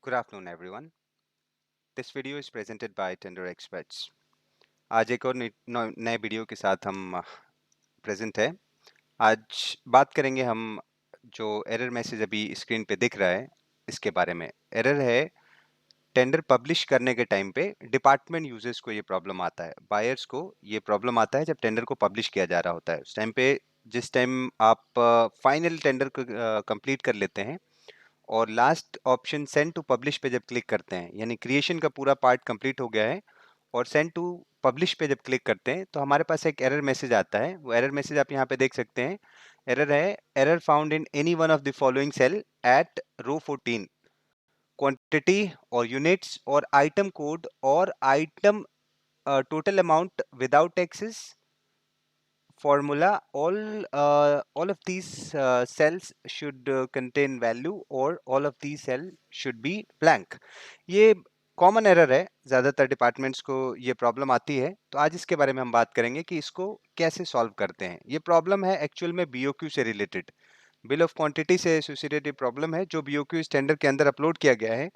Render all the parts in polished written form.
Good afternoon, everyone. This video is presented by Tender Experts. आज एक और नए वीडियो के साथ हम प्रेजेंट है। आज बात करेंगे हम जो एरर मैसेज अभी स्क्रीन पे दिख रहा है इसके बारे में। एरर है टेंडर पब्लिश करने के टाइम पे डिपार्टमेंट यूजर्स को ये प्रॉब्लम आता है, बायर्स को ये प्रॉब्लम आता है जब टेंडर को पब्लिश किया जा रहा होता है। उस टाइम पे जिस टाइम आप फाइनल टेंडर को कंप्लीट कर लेते हैं और last option send to publish पे जब क्लिक करते हैं, यानी क्रिएशन का पूरा पार्ट कंप्लीट हो गया है और सेंड टू पब्लिश पे जब क्लिक करते हैं तो हमारे पास एक एरर मैसेज आता है। वो एरर मैसेज आप यहाँ पे देख सकते हैं। एरर है, error found in any one of the following cell at row 14, quantity और यूनिट्स और आइटम कोड और item total amount without taxes formula. All of these cells should contain value or all of these cells should be blank. ये common error है, ज़्यादातर departments को ये problem आती है। तो आज इसके बारे में हम बात करेंगे कि इसको कैसे सॉल्व करते हैं। ये प्रॉब्लम है एक्चुअल में बीओक्यू से रिलेटेड, बिल ऑफ क्वांटिटी से एसोसिएटेड प्रॉब्लम है जो बीओक्यू स्टैंडर्ड के अंदर अपलोड किया गया है,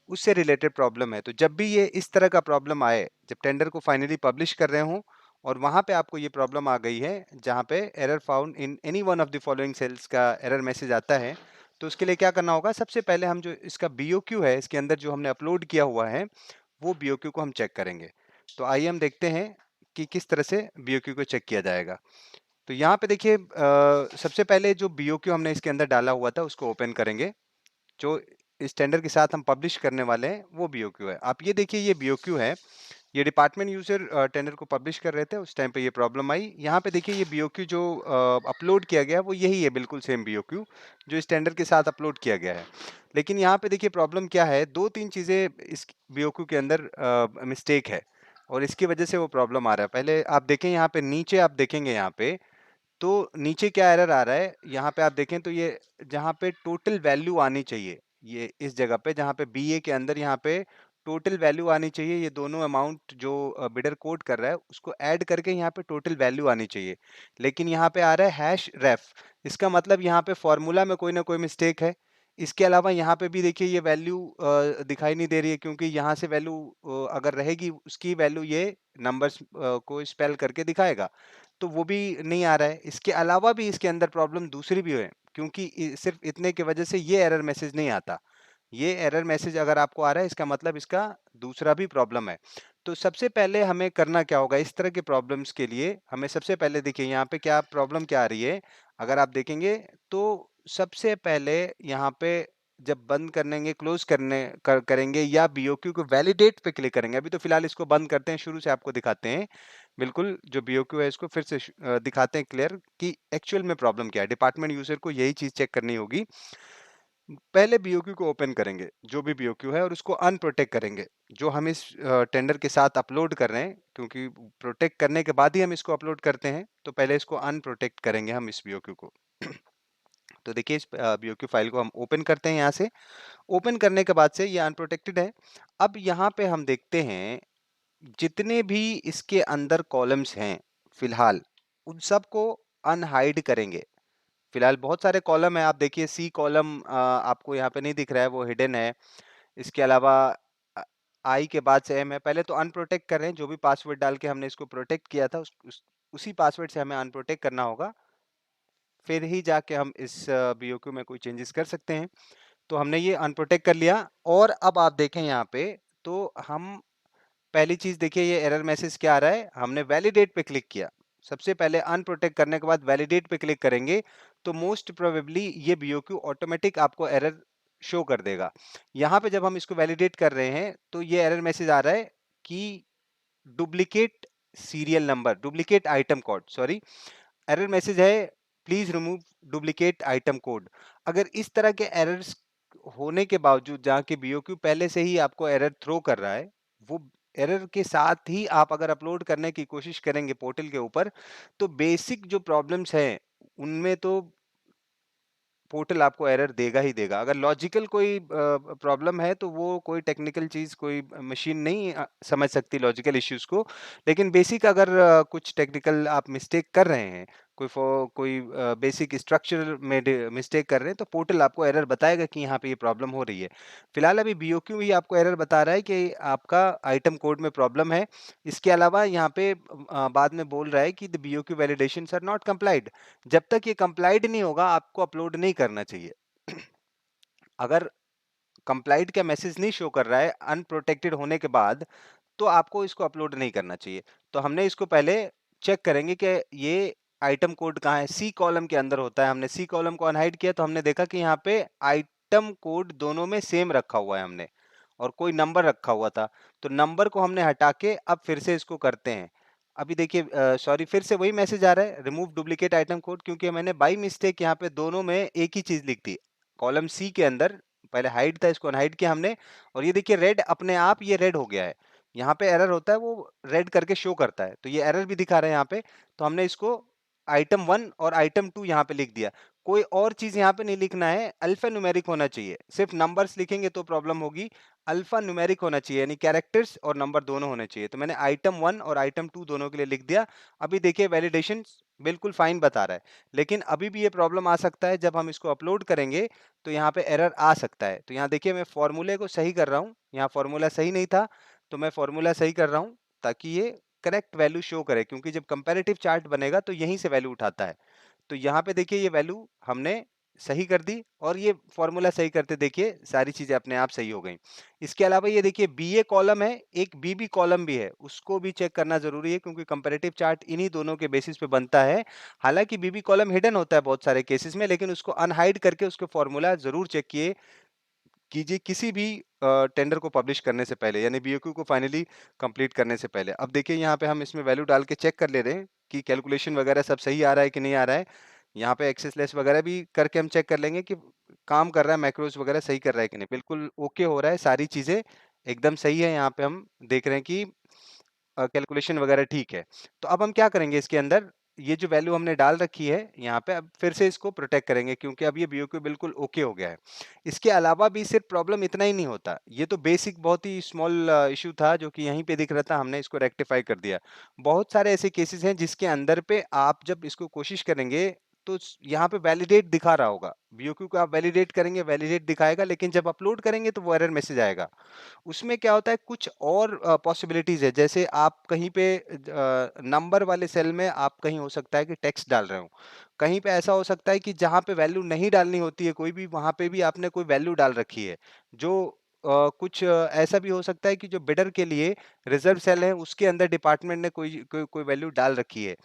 उससे रिलेटेड प्रॉब्लम है। तो जब भी ये इस तरह का प्रॉब्लम आए, जब टेंडर को फाइनली पब्लिश कर रहे हों और वहां पे आपको ये प्रॉब्लम आ गई है जहां पे error found in any one of the following sales का एरर मैसेज आता है, तो उसके लिए क्या करना होगा? सबसे पहले हम जो इसका बीओक्यू है, इसके अंदर जो हमने अपलोड किया हुआ है, वो बीओक्यू को हम चेक करेंगे। तो आइए हम देखते हैं कि किस तरह से बीओक्यू को चेक किया जाएगा। तो यहाँ पे देखिए, सबसे पहले जो बीओक्यू हमने इसके अंदर डाला हुआ था उसको ओपन करेंगे। जो इस टेंडर के साथ हम पब्लिश करने वाले हैं वो बीओक्यू है। आप ये देखिए, ये बीओक्यू है। ये डिपार्टमेंट यूजर टेंडर को पब्लिश कर रहे थे, उस टाइम पे ये प्रॉब्लम आई। यहाँ पे देखिए, ये बीओक्यू जो अपलोड किया गया वो यही है, बिल्कुल सेम बीओक्यू जो इस टेंडर के साथ अपलोड किया गया है। लेकिन यहाँ पे देखिए प्रॉब्लम क्या है, दो तीन चीजें इस बीओक्यू के अंदर मिस्टेक है और इसकी वजह से वो प्रॉब्लम आ रहा है। पहले आप देखें, यहाँ पे नीचे आप देखेंगे, यहाँ पे तो नीचे क्या एरर आ रहा है, यहाँ पे आप देखें तो ये जहाँ पे टोटल वैल्यू आनी चाहिए, ये इस जगह पे जहाँ पे बीए के अंदर यहाँ पे टोटल वैल्यू आनी चाहिए, ये दोनों अमाउंट जो बिडर कोड कर रहा है उसको ऐड करके यहाँ पे टोटल वैल्यू आनी चाहिए, लेकिन यहाँ पे आ रहा है हैश रेफ। इसका मतलब यहाँ पे फॉर्मूला में कोई ना कोई मिस्टेक है। इसके अलावा यहाँ पे भी देखिए, ये वैल्यू दिखाई नहीं दे रही है, क्योंकि यहाँ से वैल्यू अगर रहेगी उसकी वैल्यू ये नंबर्स को स्पेल करके दिखाएगा, तो वो भी नहीं आ रहा है। इसके अलावा भी इसके अंदर प्रॉब्लम दूसरी भी है, क्योंकि सिर्फ इतने की वजह से ये एरर मैसेज नहीं आता। ये एरर मैसेज अगर आपको आ रहा है, इसका मतलब इसका दूसरा भी प्रॉब्लम है। तो सबसे पहले हमें करना क्या होगा, इस तरह के प्रॉब्लम्स के लिए हमें सबसे पहले देखिए यहाँ पे क्या प्रॉब्लम क्या आ रही है। अगर आप देखेंगे तो सबसे पहले यहाँ पे जब बंद करेंगे, क्लोज करेंगे या बीओक्यू को वैलिडेट पे क्लिक करेंगे। अभी तो फिलहाल इसको बंद करते हैं, शुरू से आपको दिखाते हैं। बिल्कुल जो बीओक्यू है इसको फिर से दिखाते हैं क्लियर कि एक्चुअल में प्रॉब्लम क्या है। डिपार्टमेंट यूजर को यही चीज चेक करनी होगी। पहले बीओक्यू को ओपन करेंगे, जो भी बीओक्यू है, और उसको अनप्रोटेक्ट करेंगे जो हम इस टेंडर के साथ अपलोड कर रहे हैं, क्योंकि प्रोटेक्ट करने के बाद ही हम इसको अपलोड करते हैं। तो पहले इसको अनप्रोटेक्ट करेंगे हम इस बीओक्यू को। तो देखिए, इस बीओक्यू फाइल को हम ओपन करते हैं। यहाँ से ओपन करने के बाद से ये अनप्रोटेक्टेड है। अब यहाँ पे हम देखते हैं जितने भी इसके अंदर कॉलम्स हैं फिलहाल, उन सबको अनहाइड करेंगे। फिलहाल बहुत सारे कॉलम है, आप देखिए सी कॉलम आपको यहाँ पे नहीं दिख रहा है, वो हिडन है। इसके अलावा आई के बाद से एम है। पहले तो अनप्रोटेक्ट कर रहे हैं, जो भी पासवर्ड डाल के हमने इसको प्रोटेक्ट किया था उसी पासवर्ड से हमें अनप्रोटेक्ट करना होगा, फिर ही जाके हम इस बीओक्यू में कोई चेंजेस कर सकते हैं। तो हमने ये अनप्रोटेक्ट कर लिया और अब आप देखें यहाँ पे, तो हम पहली चीज देखिए, ये एरर मैसेज क्या आ रहा है, हमने वैलिडेट पे क्लिक किया। सबसे पहले अनप्रोटेक्ट करने के बाद वैलिडेट पे क्लिक करेंगे तो मोस्ट प्रोबेबली ये बीओक्यू ऑटोमेटिक आपको एरर शो कर देगा। यहाँ पे जब हम इसको वैलिडेट कर रहे हैं तो ये एरर मैसेज आ रहा है कि duplicate serial number, duplicate item code, sorry, error message है please remove duplicate item code. अगर इस तरह के एरर्स होने के बावजूद, जहाँ के बीओक्यू पहले से ही आपको एरर थ्रो कर रहा है, वो एरर के साथ ही आप अगर अपलोड करने की कोशिश करेंगे पोर्टल के ऊपर, तो बेसिक जो प्रॉब्लम्स हैं उनमें तो पोर्टल आपको एरर देगा ही देगा। अगर लॉजिकल कोई प्रॉब्लम है तो वो कोई टेक्निकल चीज, कोई मशीन नहीं समझ सकती लॉजिकल इश्यूज को। लेकिन बेसिक अगर कुछ टेक्निकल आप मिस्टेक कर रहे हैं कोई बेसिक स्ट्रक्चर में मिस्टेक कर रहे हैं, तो पोर्टल आपको एरर बताएगा कि यहाँ पे ये प्रॉब्लम हो रही है। फिलहाल अभी बीओक्यू ही आपको एरर बता रहा है कि आपका आइटम कोड में प्रॉब्लम है। इसके अलावा यहाँ पे बाद में बोल रहा है कि the BOQ validations are not complied. जब तक ये कंप्लाइड नहीं होगा, आपको अपलोड नहीं करना चाहिए। अगर कंप्लाइड का मैसेज नहीं शो कर रहा है अनप्रोटेक्टेड होने के बाद, तो आपको इसको अपलोड नहीं करना चाहिए। तो हमने इसको पहले चेक करेंगे कि ये आइटम कोड कहाँ है। सी कॉलम के अंदर होता है। हमने सी कॉलम को अनहाइड किया तो हमने देखा कि यहाँ पे आइटम कोड दोनों में सेम रखा हुआ है हमने, और कोई नंबर रखा हुआ था। तो नंबर को हमने हटा के अब फिर से इसको करते हैं। अभी देखिए, सॉरी, फिर से वही मैसेज आ रहा है, रिमूव डुप्लीकेट आइटम कोड, क्योंकि मैंने बाई मिस्टेक यहाँ पे दोनों में एक ही चीज लिख दी। कॉलम सी के अंदर पहले हाइड था, इसको अनहाइड किया हमने, और ये देखिए रेड, अपने आप ये रेड हो गया है। यहाँ पे एरर होता है, वो रेड करके शो करता है, तो ये एरर भी दिखा रहा है यहाँ पे। तो हमने इसको आइटम 1 और आइटम 2 यहाँ पे लिख दिया। कोई और चीज यहाँ पे नहीं लिखना है, अल्फा न्यूमेरिक होना चाहिए। सिर्फ नंबर्स लिखेंगे तो प्रॉब्लम होगी। अल्फा न्यूमेरिक होना चाहिए, यानी कैरेक्टर्स और नंबर दोनों होने चाहिए। तो मैंने आइटम 1 और आइटम 2 दोनों के लिए लिख दिया। अभी देखिए वैलिडेशन बिल्कुल फाइन बता रहा है, लेकिन अभी भी ये प्रॉब्लम आ सकता है। जब हम इसको अपलोड करेंगे तो यहाँ पे एरर आ सकता है। तो यहाँ देखिए मैं फॉर्मूले को सही कर रहा हूँ, यहाँ फॉर्मूला सही नहीं था, तो मैं फॉर्मूला सही कर रहा हूँ ताकि ये करेक्ट वैल्यू शो करे, क्योंकि जब कंपैरेटिव चार्ट बनेगा तो यहीं से वैल्यू उठाता है। तो यहाँ पे देखिए ये वैल्यू हमने सही कर दी, और ये फॉर्मूला सही करते देखिए सारी चीजें अपने आप सही हो गई। इसके अलावा ये देखिए बीए कॉलम है, एक बीबी कॉलम भी है, उसको भी चेक करना जरूरी है, क्योंकि कंपैरेटिव चार्ट इन्हीं दोनों के बेसिस पे बनता है। हालांकि बीबी कॉलम हिडन होता है बहुत सारे केसेस में, लेकिन उसको अनहाइड करके उसके फॉर्मूला जरूर चेक किए कीजिए किसी भी टेंडर को पब्लिश करने से पहले, यानी बीओक्यू को फाइनली कंप्लीट करने से पहले। अब देखिए यहाँ पे हम इसमें वैल्यू डाल के चेक कर ले रहे हैं कि कैलकुलेशन वगैरह सब सही आ रहा है कि नहीं आ रहा है। यहाँ पे एक्सेस लेस वगैरह भी करके हम चेक कर लेंगे कि काम कर रहा है, मैक्रोस वगैरह सही कर रहा है कि नहीं। बिल्कुल ओके हो रहा है, सारी चीजें एकदम सही है। यहाँ पे हम देख रहे हैं कि कैलकुलेशन वगैरह ठीक है। तो अब हम क्या करेंगे, इसके अंदर ये जो वैल्यू हमने डाल रखी है यहाँ पे, अब फिर से इसको प्रोटेक्ट करेंगे, क्योंकि अब ये बीओक्यू बिल्कुल ओके हो गया है। इसके अलावा भी सिर्फ प्रॉब्लम इतना ही नहीं होता, ये तो बेसिक बहुत ही स्मॉल इशू था जो कि यहीं पे दिख रहा था, हमने इसको रेक्टिफाई कर दिया। बहुत सारे ऐसे केसेस हैं जिसके अंदर पे आप जब इसको कोशिश करेंगे तो यहाँ पे वैलिडेट दिखा रहा होगा, बीओक्यू को आप वैलिडेट करेंगे, वैलिडेट दिखाएगा, लेकिन जब अपलोड करेंगे तो वो एरर मैसेज आएगा। उसमें क्या होता है, कुछ और पॉसिबिलिटीज है। जैसे आप कहीं पे नंबर वाले सेल में आप कहीं हो सकता है कि टेक्स्ट डाल रहे हो, कहीं पे ऐसा हो सकता है कि जहां पे वैल्यू नहीं डालनी होती है कोई भी, वहां पे भी आपने कोई वैल्यू डाल रखी है। जो कुछ ऐसा भी हो सकता है कि जो बिडर के लिए रिजर्व सेल है उसके अंदर डिपार्टमेंट ने कोई वैल्यू डाल रखी है।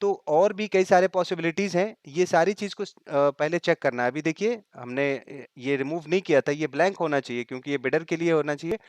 तो और भी कई सारे पॉसिबिलिटीज हैं, ये सारी चीज को पहले चेक करना है। अभी देखिए हमने ये रिमूव नहीं किया था, ये ब्लैंक होना चाहिए, क्योंकि ये बिडर के लिए होना चाहिए।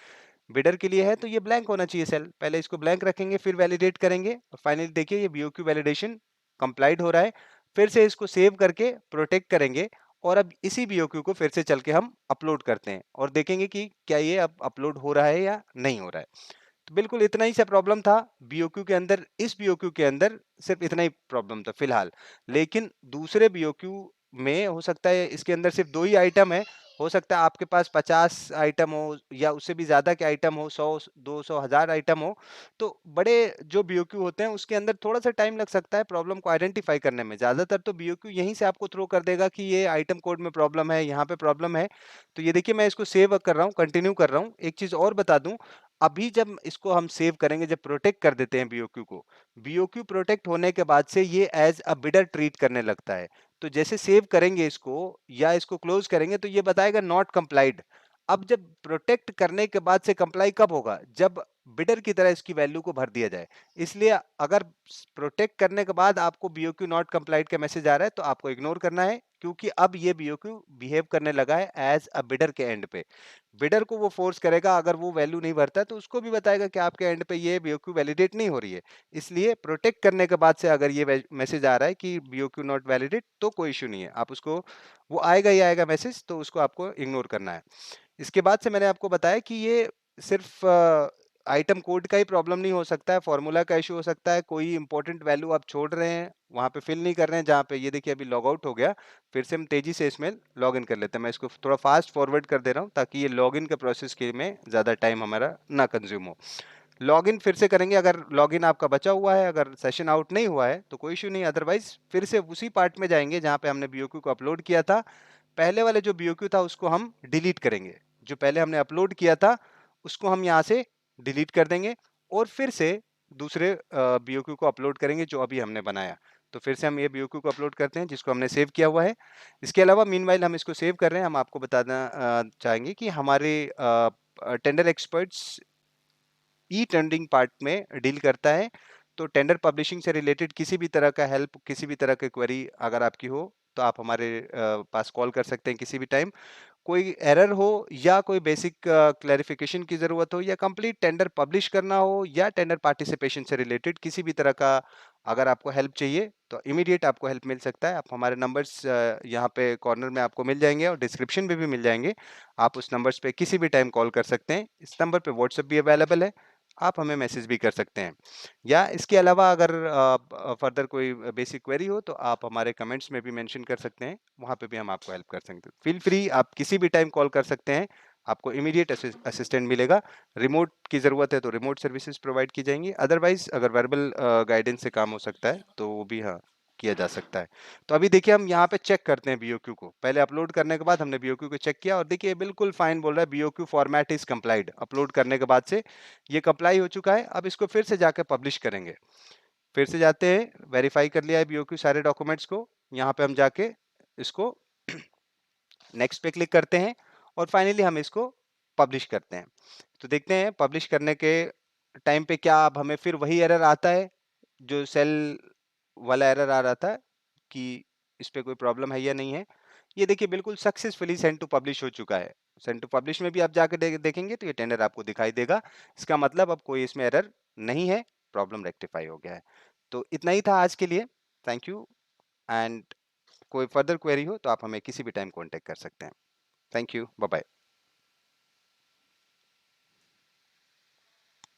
बिडर के लिए है तो ये ब्लैंक होना चाहिए सेल। पहले इसको ब्लैंक रखेंगे, फिर वैलिडेट करेंगे, और फाइनली देखिए ये बीओक्यू वैलिडेशन कंप्लाइड हो रहा है। फिर से इसको सेव करके प्रोटेक्ट करेंगे, और अब इसी बीओक्यू को फिर से चल के हम अपलोड करते हैं और देखेंगे कि क्या ये अब अपलोड हो रहा है या नहीं हो रहा है। तो बिल्कुल इतना ही सा प्रॉब्लम था बीओक्यू के अंदर। इस बीओक्यू के अंदर सिर्फ इतना ही प्रॉब्लम था फिलहाल, लेकिन दूसरे बीओक्यू में हो सकता है इसके अंदर सिर्फ 2 ही आइटम है। हो सकता है आपके पास 50 आइटम हो या उससे भी ज्यादा के आइटम हो, 100 200 1000 आइटम हो। तो बड़े जो बीओक्यू होते हैं उसके अंदर थोड़ा सा टाइम लग सकता है प्रॉब्लम को आइडेंटिफाई करने में। ज्यादातर तो बीओक्यू यहीं से आपको थ्रो कर देगा कि ये आइटम कोड में प्रॉब्लम है, यहाँ पे प्रॉब्लम है। तो ये देखिए मैं इसको सेव कर रहा हूँ, कंटिन्यू कर रहा हूँ। एक चीज और बता दूं, अभी जब इसको हम सेव करेंगे, जब प्रोटेक्ट कर देते हैं बीओक्यू को, बीओक्यू प्रोटेक्ट होने के बाद से ये एज अ बिडर ट्रीट करने लगता है। तो जैसे सेव करेंगे इसको या इसको क्लोज करेंगे तो ये बताएगा नॉट कंप्लाइड। अब जब प्रोटेक्ट करने के बाद से कंप्लाई कब होगा, जब बिडर की तरह इसकी वैल्यू को भर दिया जाए। इसलिए अगर प्रोटेक्ट करने के बाद आपको बीओक्यू नॉट कंप्लाइड का मैसेज आ रहा है तो आपको इग्नोर करना है, क्योंकि अब ये बीओक्यू बिहेव करने लगा है एज अ बिडर के एंड पे। बिडर को वो फोर्स करेगा, अगर वो वैल्यू नहीं भरता तो उसको भी बताएगा कि आपके एंड पे ये बीओक्यू वैलिडेट नहीं हो रही है। इसलिए प्रोटेक्ट करने के बाद से अगर ये मैसेज आ रहा है कि बीओक्यू नॉट वैलिडेट, तो कोई इशू नहीं है, आप उसको, वो आएगा ही आएगा मैसेज, तो उसको आपको इग्नोर करना है। इसके बाद से मैंने आपको बताया कि ये सिर्फ आइटम कोड का ही प्रॉब्लम नहीं हो सकता है, फॉर्मूला का इशू हो सकता है। कोई इंपॉर्टेंट वैल्यू आप छोड़ रहे हैं, वहां पे फिल नहीं कर रहे हैं, जहाँ पे ये देखिए अभी लॉग आउट हो गया। फिर से हम तेजी से इसमें लॉग इन कर लेते हैं। मैं इसको थोड़ा फास्ट फॉरवर्ड कर दे रहा हूँ ताकि ये लॉग इन के प्रोसेस के में ज़्यादा टाइम हमारा ना कंज्यूम हो। लॉगिन फिर से करेंगे, अगर लॉगिन आपका बचा हुआ है, अगर सेशन आउट नहीं हुआ है तो कोई इश्यू नहीं, अदरवाइज फिर से उसी पार्ट में जाएंगे जहाँ पे हमने बीओक्यू को अपलोड किया था। पहले वाले जो बीओक्यू था उसको हम डिलीट करेंगे, जो पहले हमने अपलोड किया था उसको हम यहाँ से डिलीट कर देंगे और फिर से दूसरे बीओक्यू को अपलोड करेंगे जो अभी हमने बनाया। तो फिर से हम ये बीओक्यू को अपलोड करते हैं जिसको हमने सेव किया हुआ है। इसके अलावा मीनवाइल हम इसको सेव कर रहे हैं, हम आपको बताना चाहेंगे कि हमारे tender experts e tendering part में डील करता है। तो टेंडर पब्लिशिंग से रिलेटेड किसी भी तरह का हेल्प, किसी भी तरह की क्वेरी अगर आपकी हो तो आप हमारे पास कॉल कर सकते हैं किसी भी टाइम। कोई एरर हो या कोई बेसिक क्लैरिफिकेशन की ज़रूरत हो या कंप्लीट टेंडर पब्लिश करना हो या टेंडर पार्टिसिपेशन से रिलेटेड किसी भी तरह का अगर आपको हेल्प चाहिए तो इमीडिएट आपको हेल्प मिल सकता है। आप हमारे नंबर्स यहाँ पे कॉर्नर में आपको मिल जाएंगे और डिस्क्रिप्शन में भी मिल जाएंगे। आप उस नंबर्स पे किसी भी टाइम कॉल कर सकते हैं। इस नंबर पे व्हाट्सएप भी अवेलेबल है, आप हमें मैसेज भी कर सकते हैं। या इसके अलावा अगर फर्दर कोई बेसिक क्वेरी हो तो आप हमारे कमेंट्स में भी मेंशन कर सकते हैं, वहाँ पे भी हम आपको हेल्प कर सकते हैं। फील फ्री, आप किसी भी टाइम कॉल कर सकते हैं, आपको इमीडिएट असिस्टेंट मिलेगा। रिमोट की ज़रूरत है तो रिमोट सर्विसेज प्रोवाइड की जाएंगी, अदरवाइज अगर वर्बल गाइडेंस से काम हो सकता है तो वो भी हाँ किया जा सकता है। तो अभी देखिए हम यहाँ पे चेक करते हैं बीओक्यू को। पहले अपलोड करने के बाद हमने बीओक्यू को चेक किया और देखिए बिल्कुल फाइन बोल रहा है, BOQ format is complied. Upload करने के बाद से ये कंप्लाई हो चुका है। अब इसको फिर से जाकर पब्लिश करेंगे। फिर से जाते हैं, वेरीफाई कर लिया है बीओक्यू सारे डॉक्यूमेंट्स को, यहाँ पे हम जाके इसको नेक्स्ट पे क्लिक करते हैं और फाइनली हम इसको पब्लिश करते हैं। तो देखते हैं पब्लिश करने के टाइम पे क्या अब हमें फिर वही एरर आता है जो सेल वाला एरर आ रहा था कि इस पे कोई प्रॉब्लम है या नहीं है। ये देखिए बिल्कुल सक्सेसफुली सेंड टू पब्लिश हो चुका है। सेंड टू पब्लिश में भी आप जाकर देखेंगे तो ये टेंडर आपको दिखाई देगा। इसका मतलब अब कोई इसमें एरर नहीं है, प्रॉब्लम रेक्टिफाई हो गया है। तो इतना ही था आज के लिए। Thank you. एंड कोई फर्दर क्वेरी हो तो आप हमें किसी भी टाइम कॉन्टेक्ट कर सकते हैं। Thank you, bye bye.